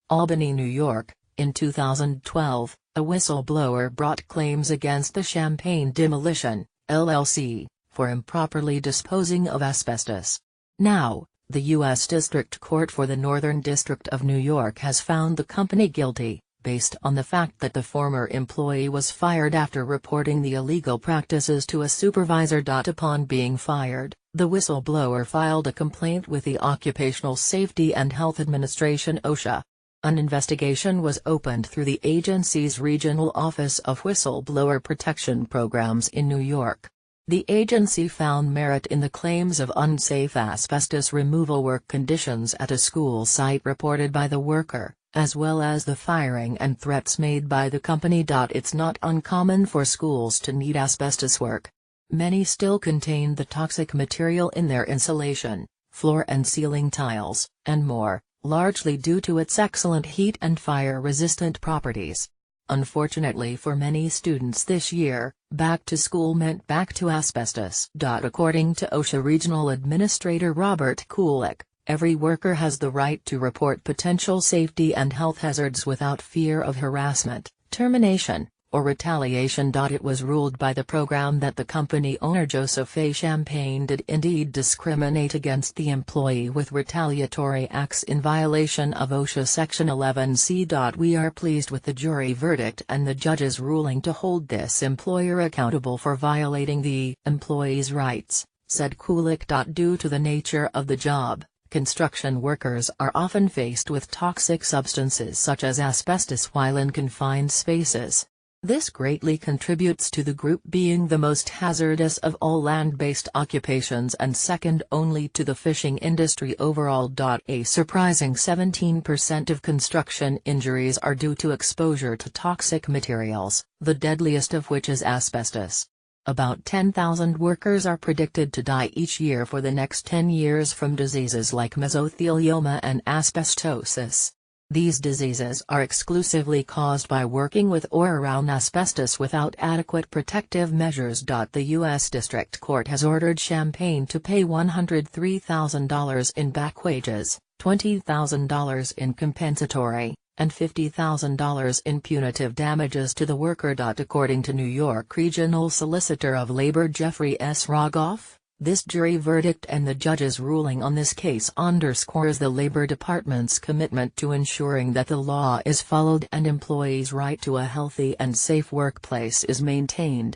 Albany, New York. In 2012, a whistleblower brought claims against the Champaign Demolition, LLC, for improperly disposing of asbestos. Now, the U.S. District Court for the Northern District of New York has found the company guilty, based on the fact that the former employee was fired after reporting the illegal practices to a supervisor. Upon being fired, the whistleblower filed a complaint with the Occupational Safety and Health Administration (OSHA). An investigation was opened through the agency's Regional Office of Whistleblower Protection Programs in New York. The agency found merit in the claims of unsafe asbestos removal work conditions at a school site reported by the worker, as well as the firing and threats made by the company. It's not uncommon for schools to need asbestos work. Many still contain the toxic material in their insulation, floor and ceiling tiles, and more, largely due to its excellent heat and fire-resistant properties. Unfortunately for many students this year, back to school meant back to asbestos. According to OSHA Regional Administrator Robert Kulik, every worker has the right to report potential safety and health hazards without fear of harassment, termination, or retaliation. It was ruled by the program that the company owner Joseph A. Champaign did indeed discriminate against the employee with retaliatory acts in violation of OSHA Section 11C. We are pleased with the jury verdict and the judge's ruling to hold this employer accountable for violating the employee's rights, said Kulik. Due to the nature of the job, construction workers are often faced with toxic substances such as asbestos while in confined spaces. This greatly contributes to the group being the most hazardous of all land-based occupations and second only to the fishing industry overall. A surprising 17% of construction injuries are due to exposure to toxic materials, the deadliest of which is asbestos. About 10,000 workers are predicted to die each year for the next 10 years from diseases like mesothelioma and asbestosis. These diseases are exclusively caused by working with or around asbestos without adequate protective measures. The U.S. District Court has ordered Champaign to pay $103,000 in back wages, $20,000 in compensatory, and $50,000 in punitive damages to the worker. According to New York Regional Solicitor of Labor Jeffrey S. Rogoff, this jury verdict and the judge's ruling on this case underscores the Labor Department's commitment to ensuring that the law is followed and employees' right to a healthy and safe workplace is maintained.